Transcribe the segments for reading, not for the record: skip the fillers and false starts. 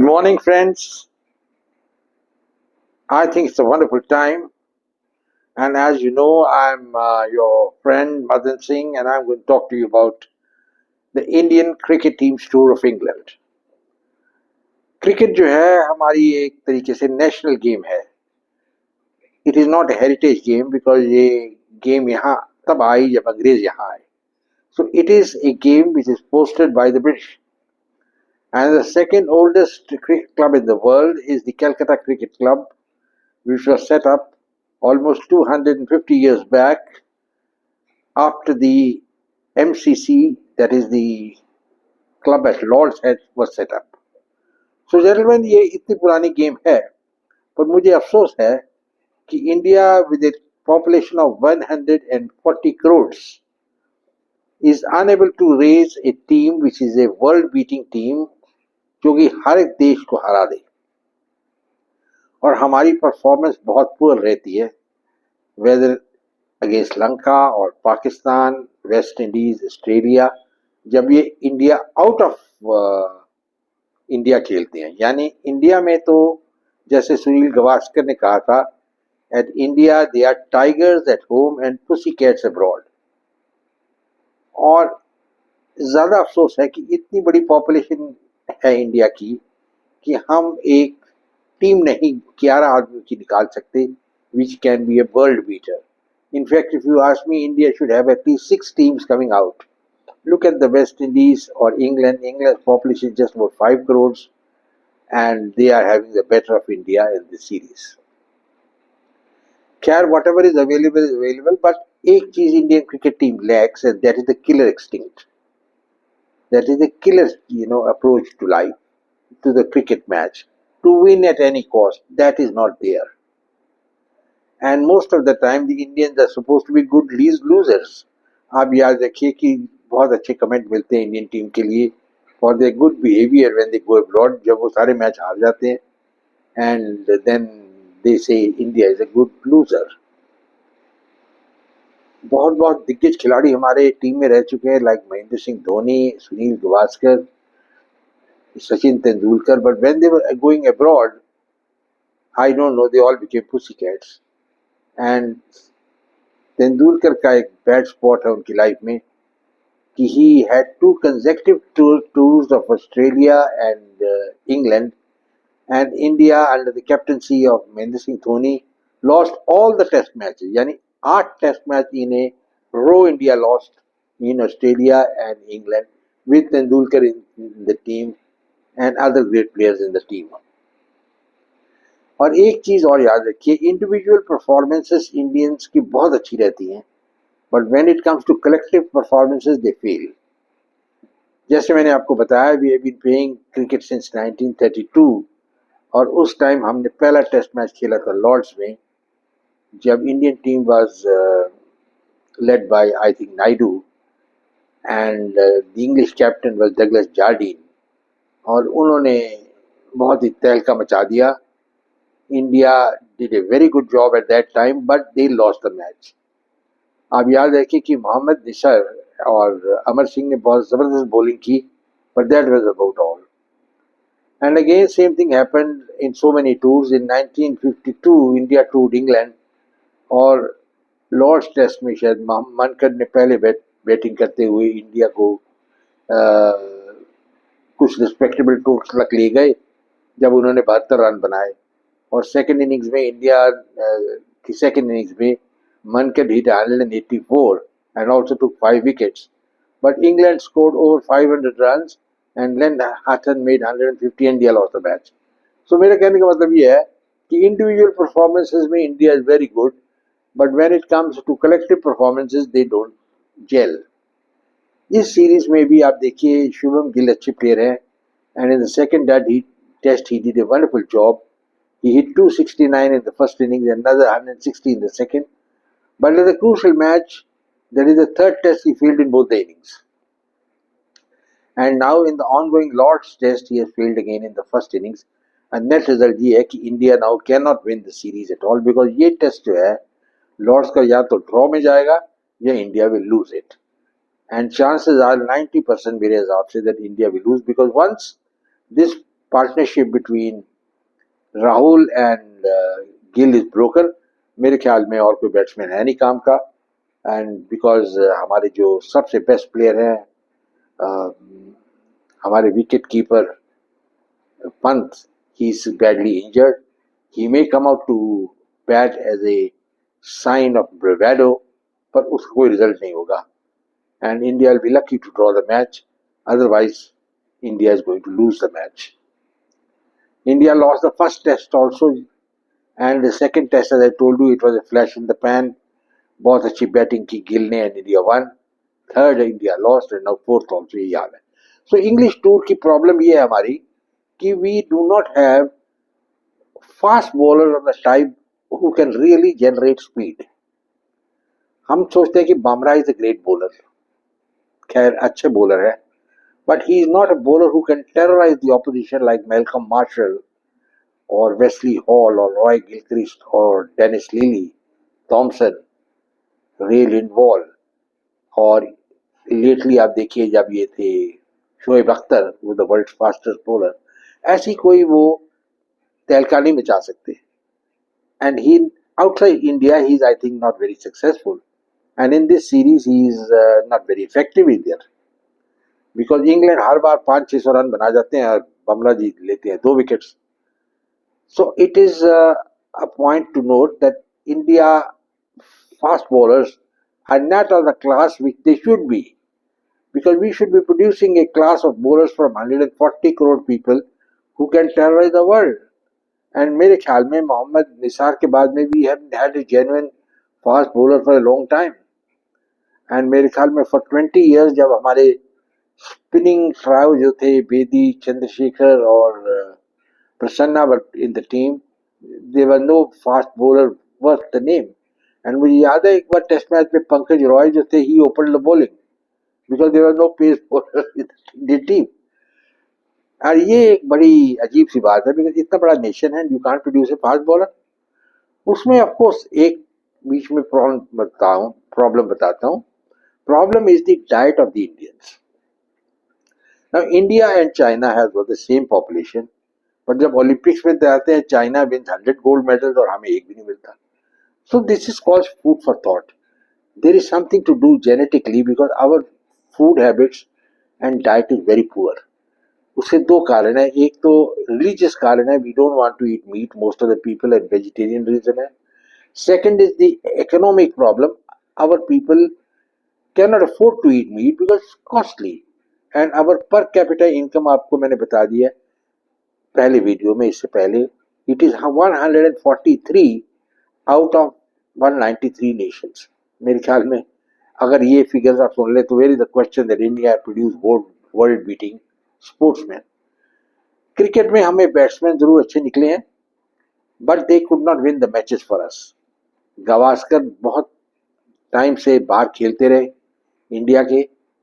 morning, friends. I think it's a wonderful time. And as you know, I'm your friend Madan Singh, and I'm going to talk to you about the Indian cricket team's tour of England. Cricket जो है हमारी एक तरीके से national game है. It is not a heritage game because ये game यहाँ तब आई जब अंग्रेज यहाँ आए. So it is a game which is hosted by the British. And the second oldest cricket club in the world is the Calcutta Cricket Club, which was set up almost 250 years back after the MCC, that is the club at Lord's Head, was set up. So gentlemen, ये इतनी पुरानी game है, पर मुझे अफसोस है कि India with a population of 140 crores is unable to raise a team which is a world beating team जो कि हर एक देश को हरा दे. और हमारी परफॉर्मेंस बहुत पुअर रहती है, वेदर अगेंस्ट लंका और पाकिस्तान, वेस्ट इंडीज, ऑस्ट्रेलिया, जब ये इंडिया आउट ऑफ इंडिया खेलते हैं. यानी इंडिया में तो जैसे सुनील गावस्कर ने कहा था, at India they are tigers at home and pussy cats abroad. और ज़्यादा अफसोस है कि इतनी बड़ी पॉपुलेशन है इंडिया की कि हम एक टीम नहीं 11 आदमी की निकाल सकते which can be a world beater. In fact, if you ask me, India should have at least 6 teams coming out. Look at the West Indies or England. England's population is just about 5 crores and they are having the better of India in this series. Khair, whatever is available, but एक चीज Indian cricket team lacks, and that is the killer instinct. That is the killer, approach to life, to the cricket match, to win at any cost. That is not there. And most of the time the Indians are supposed to be good losers. आप याद रखिए कि बहुत अच्छे comment मिलते हैं Indian team के लिए for their good behaviour when they go abroad, जब वो सारे मैच हार जाते हैं, एंड देन दे से India is a good loser. बहुत बहुत दिग्गज खिलाड़ी हमारे टीम में रह चुके हैं, like Mahendra Singh Dhoni, Sunil Gavaskar, Sachin Tendulkar, but when they were going abroad, I don't know, they all became pussy cats. And Tendulkar का एक बैड स्पॉट है उनकी लाइफ में कि he had 2 consecutive tours of Australia and England, and India under the captaincy of Mahendra Singh Dhoni lost all the test matches. यानी 8 test match in a row India lost in Australia and England with Tendulkar in the team and other great players in the team. और एक चीज और याद रखिए, individual performances Indians की बहुत अच्छी रहती हैं, but when it comes to collective performances they fail. जैसे मैंने आपको बताया, we have been playing cricket since 1932, और उस टाइम हमने पहला टेस्ट मैच खेला था लॉर्ड्स में, जब Indian team was led by I think Naidu, and the English captain was Douglas Jardine, और उन्होंने बहुत ही तहलका मचा दिया. India did a very good job at that time, but they lost the match. आप याद रखिए कि मोहम्मद निसर और अमर सिंह ने बहुत ज़बरदस्त बॉलिंग की, but that was about all. And again, same thing happened in so many tours. In 1952, India toured England, और लॉर्ड्स टेस्ट में शायद मनकर ने पहले बैटिंग करते हुए इंडिया को कुछ रिस्पेक्टेबल टोटल तक ले गए जब उन्होंने 72 रन बनाए. और सेकंड इनिंग्स में इंडिया की सेकंड इनिंग्स में मनकर hit 184 and also took 5 wickets, but England scored over 500 runs and Len Hatton made 150 and India lost the match. So मेरा कहने का मतलब ये है कि individual performances में India is very good, but when it comes to collective performances they don't gel. इस series में भी आप देखिए शुभम गिल अच्छे प्लेयर हैं, and in the second test he did a wonderful job. He hit 269 in the first innings and another 160 in the second. But in the crucial match, that is the third test, he failed in both the innings. And now in the ongoing Lord's test, he has failed again in the first innings. And net result ये है कि India now cannot win the series at all, because ये test जो है Lord's का या तो draw में जाएगा या India will lose it. And chances are 90% मेरे हिसाब से that India will lose, because once this partnership between Rahul and Gill is broken. मेरे ख्याल में और कोई बैट्समैन है नहीं काम का. एंड बिकॉज हमारे जो सबसे बेस्ट प्लेयर हैं, हमारे wicket keeper Pant, he is badly injured. He may come out to bat as a sign of bravado, पर उसका कोई रिजल्ट नहीं होगा. And India will be lucky to draw the match, otherwise India is going to lose the match. India lost the first test also, and the second test, as I told you, it was a flash in the pan. बहुत अच्छी batting की गिल ने and India won. Third India lost and now fourth also. यही हाल है. So English tour की problem ये है हमारी कि we do not have fast bowler of the type who can really generate speed. हम सोचते हैं कि Bumrah is a great bowler. खैर अच्छे बॉलर है, but he is not a bowler who can terrorize the opposition like Malcolm Marshall or Wesley Hall or Roy Gilchrist or Dennis Lilly, Thompson, Ray Lindwall, और lately आप देखिए जब ये थे शोएब अख्तर, वो द वर्ल्ड फास्टेस्ट बॉलर, ऐसी कोई वो तहलका नहीं मचा सकते. And he outside India he is I think not very successful, and in this series he is not very effective either. Because England हर बार 500-600 रन बना जाते हैं और बुमराह जी लेते हैं 2 wickets. So it is a point to note that India fast bowlers are not of the class which they should be, because we should be producing a class of bowlers from 140 crore people who can terrorise the world. And मेरे ख्याल में मोहम्मद निसार के बाद में we have had a genuine fast bowler for a long time. And मेरे ख्याल में for 20 years जब हमारे स्पिनिंग ट्रायो जो थे, बेदी, चंद्रशेखर और Prasanna in the team, there were no fast bowler worth the name. And मुझे याद है एक बार टेस्ट मैच में पंकज रॉय जो थे, he open the bowling because there were no pace bowler in the team. और ये एक बड़ी अजीब सी बात है, बिकॉज इतना बड़ा नेशन है, you can't produce a fast bowler. उसमें ऑफकोर्स एक बीच में प्रॉब्लम बताता हूँ. Problem is the diet of the Indians. Now India and China has got the same population, but जब ओलंपिक्स में जाते हैं चाइना wins 100 gold medals और हमें एक भी नहीं मिलता. So this is called food for thought. There is something to do genetically because our food habits and diet is very poor. उसके 2 कारण है. एक तो religious कारण है, we don't want to eat meat, most of the people, and vegetarian reason है. Second is the economic problem. Our people cannot afford to eat meat because it's costly. And our per capita income आपको मैंने बता दिया पहले video में, इससे पहले, it is 143 out of 193 Nations. मेरे ख्याल में अगर ये फिगर्स आप सुन ले तो where is the question that India produce world beating sportsman. Cricket में हमें बैट्समैन जरूर अच्छे निकले हैं, but they could not win the matches for us. Gavaskar बहुत टाइम से बाहर खेलते रहे इंडिया के,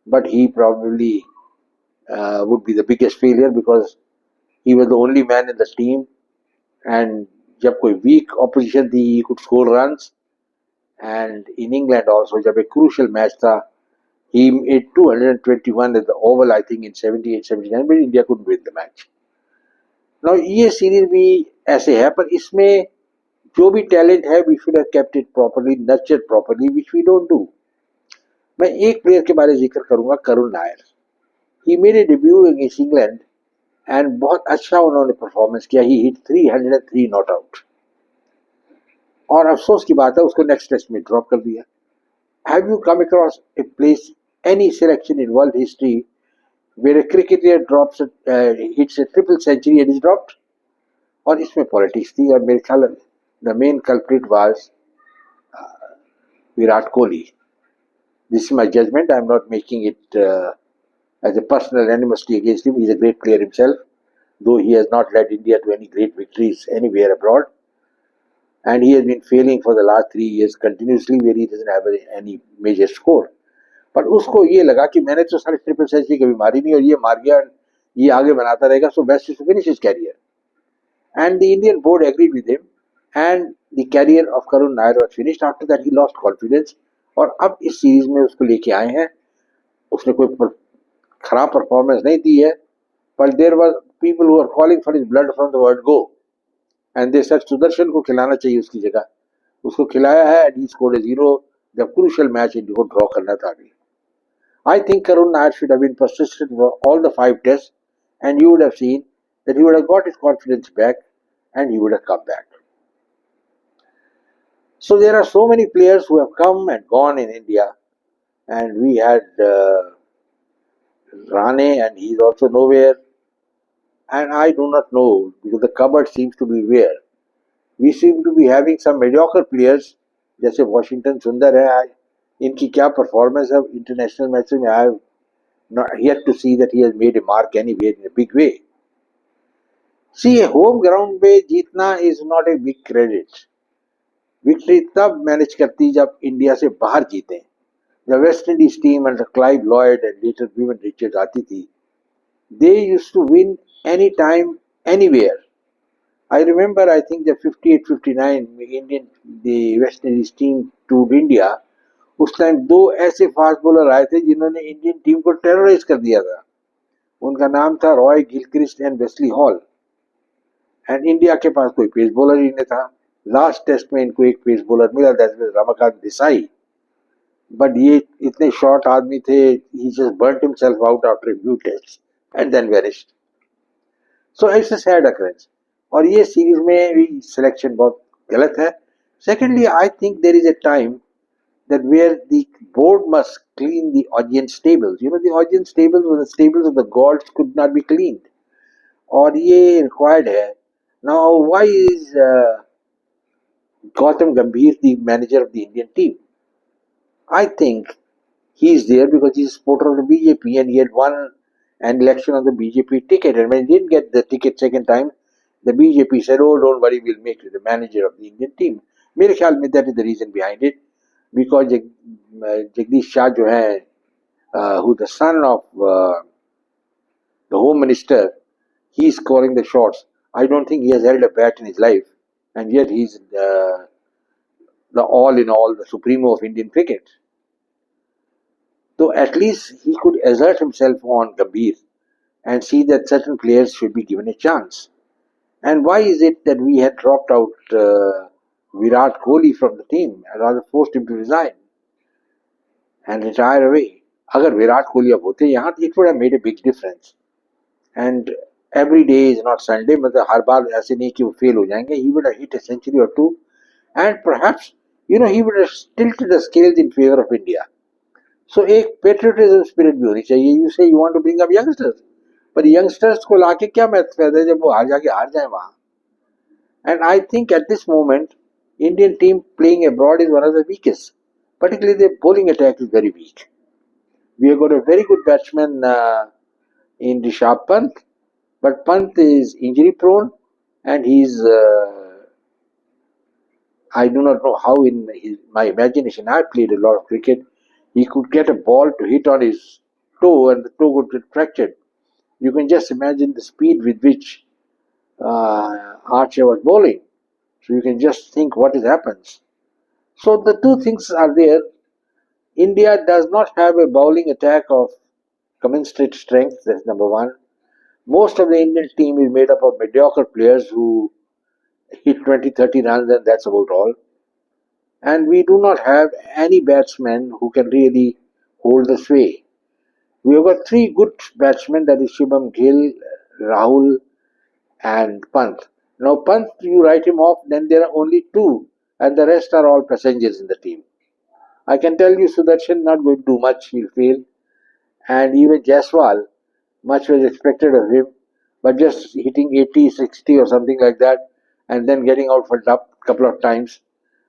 but he probably would be the biggest failure because he was the only man in the team, and जब कोई weak opposition थी he could score runs. And in England also जब एक crucial match था he made 221 at the Oval I think in 78-79, but India couldn't win the match. Now ये series भी ऐसे है, पर इसमें जो भी टैलेंट है we should have kept it properly, nurtured properly, which we don't do. मैं एक प्लेयर के बारे में जिक्र करूंगा, Karun Nair. He made a debut against England and बहुत अच्छा उन्होंने परफॉर्मेंस किया. ही हिट 303 नॉट आउट, और अफसोस की बात है उसको नेक्स्ट टेस्ट में ड्रॉप कर दिया. Have you come across a place any selection in world history where a cricketer drops hits a triple century and is dropped? और इसमें पॉलिटिक्स थी, और मेरे ख्याल the main culprit was Virat Kohli. This is my judgment. I am not making it as a personal animosity against him. He is a great player himself, though he has not led India to any great victories anywhere abroad. And he has been failing for the last 3 years continuously, where he doesn't have any major score. But उसको ये लगा कि मैंने तो सारे triple century कभी मारी नहीं, और ये मार गया, ये आगे बनाता रहेगा, so best is to finish his career. And the Indian board agreed with him, and the career of Karun Nair was finished. After that, he lost confidence. और अब इस सीरीज में उसको लेके आए हैं. उसने कोई खराब परफॉर्मेंस नहीं दी है, पर there was people who are calling for his blood from the word go. And they said Sudarshan को खिलाना चाहिए उसकी जगह. उसको खिलाया है and he scored a zero. जब crucial match इनको draw करना था अभी. I think Karun Nair should have been persistent for all the 5 tests, and you would have seen that he would have got his confidence back and he would have come back. So there are so many players who have come and gone in India, and we had Rane, and he's also nowhere. And I do not know because the cupboard seems to be bare. We seem to be having some mediocre players, जैसे Washington सुंदर है. इनकी क्या performance है international matches में? I have not yet to see that he has made a mark anywhere in a big way. See, a home ground पे जीतना is not a big credit. Victory तब manage करती जब India से बाहर जीतें. The West Indies team under Clive Lloyd and later Vivian Richards आती थी. They used to win anytime, anywhere. I remember, I think the 58-59 the West Indies team toured India. उस time 2 ऐसे fast bowler आए थे जिन्होंने Indian team को terrorise कर दिया था. उनका नाम था Roy Gilchrist and Wesley hall. And India के पास कोई पेस बॉलर ही नहीं था. लास्ट टेस्ट में इनको एक पेस बॉलर मिला, that was Ramakant Desai. But ये इतने शॉर्ट आदमी थे, he just burned himself out after a few tests and then vanished. So it's a sad occurrence. और ये सीरीज में भी सिलेक्शन बहुत गलत है. Secondly, I think there is a time that where the board must clean the audience tables. You know, the audience tables were the tables of the gods could not be cleaned. और ये required है. Now, why is Gautam Gambhir the manager of the Indian team? I think he is there because he is a supporter of the BJP and he had won an election on the BJP ticket. And when he didn't get the ticket second time, the BJP said, oh, don't worry, we'll make you the manager of the Indian team. मेरे ख्याल में that is the reason behind it. Because Jagdish Shah जो है, who the son of the Home Minister, he is calling the shots. I don't think he has held a bat in his life. And yet he is the all in all, the supremo of Indian cricket. So at least he could assert himself on Gambhir and see that certain players should be given a chance. And why is it that we had dropped out Virat Kohli from the team and rather forced him to resign and retire away? अगर विराट कोहली अब होते यहाँ, it would have made a big difference. And every day is not Sunday. मतलब हर बार ऐसे नहीं कि वो fail हो जाएंगे. He would have hit a century or two, and perhaps he would have tilted the scales in favor of India. So एक patriotism spirit भी होनी चाहिए. You say you want to bring up youngsters, but youngsters को लाके क्या फायदा है जब वो हार जाए वहाँ. And I think at this moment, Indian team playing abroad is one of the weakest. Particularly the bowling attack is very weak. We have got a very good batsman in Rishabh Pant, but Pant is injury prone and he's I do not know how in my imagination, I played a lot of cricket, he could get a ball to hit on his toe and the toe would get fractured. You can just imagine the speed with which Archer was bowling. So you can just think what happens. So the two things are there. India does not have a bowling attack of commensurate strength, that's number one. Most of the Indian team is made up of mediocre players who hit 20-30 runs and that's about all. And we do not have any batsmen who can really hold the sway. We have got 3 good batsmen, that is Shubham Gill, Rahul and Pant. Now Pant, you write him off, then there are only 2 and the rest are all passengers in the team. I can tell you Sudarshan not going to do much, he'll fail. And even Jaiswal, much was expected of him, but just hitting 80, 60 or something like that and then getting out for a couple of times.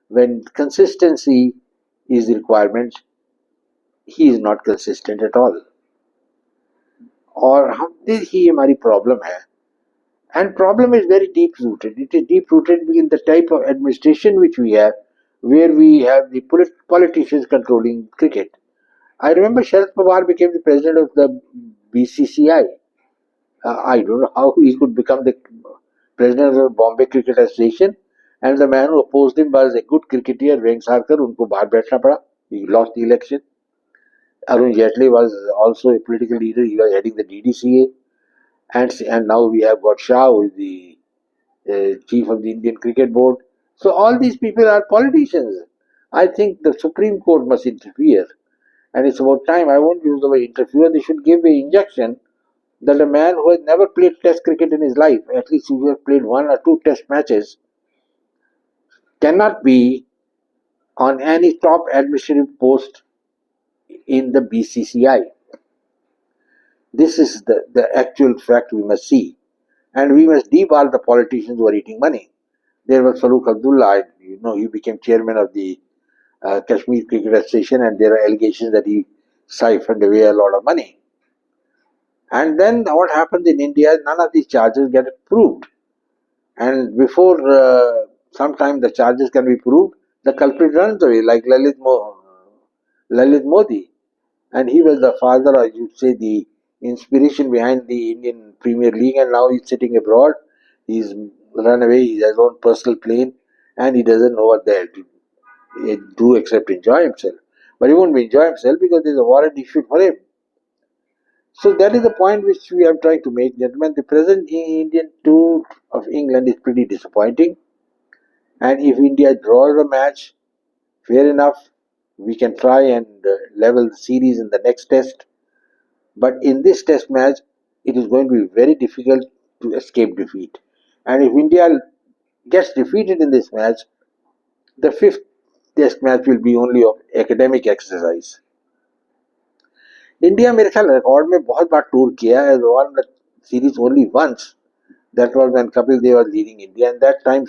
When consistency is the requirement, he is not consistent at all. और ही हमारी problem है. And problem is very deep rooted. It is deep rooted in the type of administration which we have, where we have the politicians controlling cricket. I remember Sharad Pawar became the president of the BCCI. I don't know how he could become the president of the Bombay Cricket Association, and the man who opposed him was a good cricketer, Vengsarkar. उनको बाहर बैठना पड़ा. He lost the election. Arun Jaitley was also a political leader. He was heading the DDCA. and now we have got Shah, who is the chief of the Indian Cricket Board. So all these people are politicians. I think the Supreme Court must interfere, and it's about time. I won't use the word interfere. They should give an injunction that a man who has never played Test cricket in his life, at least he has played one or two Test matches, cannot be on any top administrative post in the BCCI. This is the actual fact we must see. And we must debar the politicians who are eating money. There was Farooq Abdullah, he became chairman of the Kashmir Cricket Association, and there are allegations that he siphoned away a lot of money. And then what happens in India, none of these charges get proved. And before sometime the charges can be proved, the culprit runs away, like Lalit Modi. And he was the father, or you'd say the inspiration behind the Indian Premier League, and now he's sitting abroad. He's run away, he has his own personal plane, and he doesn't know what there to do except enjoy himself. But he won't enjoy himself because there's a warrant issued for him. So that is the point which we are trying to make, gentlemen. The present Indian tour of England is pretty disappointing. And if India draws the match, fair enough, we can try and level the series in the next test. But in this test match, it is going to be very difficult to escape defeat. And if India gets defeated in this match, the fifth test match will be only of academic exercise. India मेरे ख्याल record में बहुत बार tour किया है, won the series only once. That was when Kapil Dev was leading India, and that time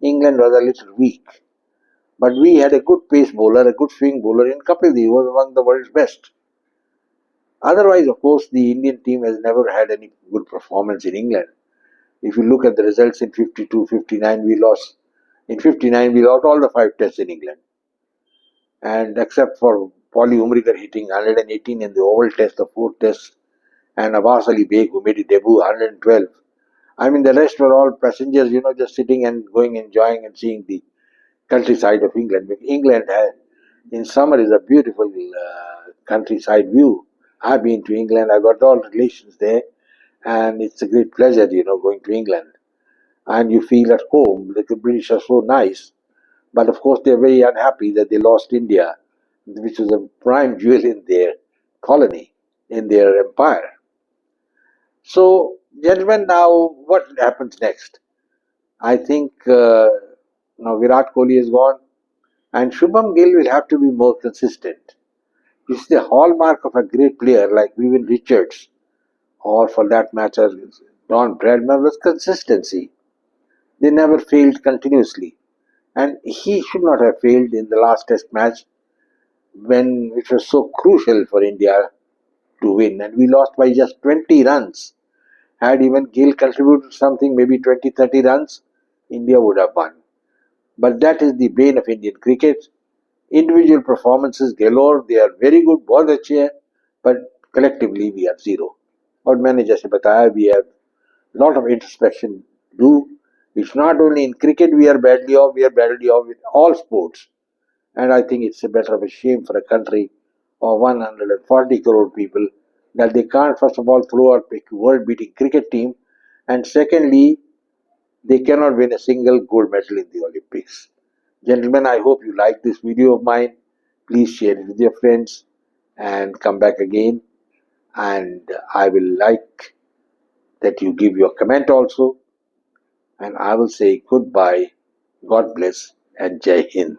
England was a little weak. But we had a good pace bowler, a good swing bowler in Kapil Dev, who was among the world's best. Otherwise, of course, the Indian team has never had any good performance in England. If you look at the results in 52, 59, we lost. In 59, we lost all the 5 tests in England. And except for Paulie Umrigar hitting 118 in the Oval Test, the 4th Test, and Abbas Ali Beg, who made his debut, 112. I mean, the rest were all passengers, just sitting and going, enjoying and seeing the countryside of England. England, in summer, is a beautiful countryside view. I've been to England, I've got all relations there, and it's a great pleasure, going to England. And you feel at home. The British are so nice. But of course, they're very unhappy that they lost India, which was a prime jewel in their colony, in their empire. So, gentlemen, now what happens next? I think now Virat Kohli is gone, and Shubham Gill will have to be more consistent. This is the hallmark of a great player like Vivian Richards, or for that matter, Don Bradman, was consistency. They never failed continuously. And he should not have failed in the last test match, which was so crucial for India to win. And we lost by just 20 runs. Had even Gill contributed something, maybe 20, 30 runs, India would have won. But that is the bane of Indian cricket. Individual performances galore, they are very good, बहुत अच्छे हैं, but collectively we are zero. और मैंने जैसे बताया, we have a lot of introspection to do. It's not only in cricket we are badly off, we are badly off with all sports. And I think it's a better of a shame for a country of 140 crore people that they can't, first of all, throw out a world-beating cricket team, and secondly, they cannot win a single gold medal in the Olympics. Gentlemen, I hope you like this video of mine. Please share it with your friends and come back again. And I will like that you give your comment also. And I will say goodbye, God bless, and Jai Hind.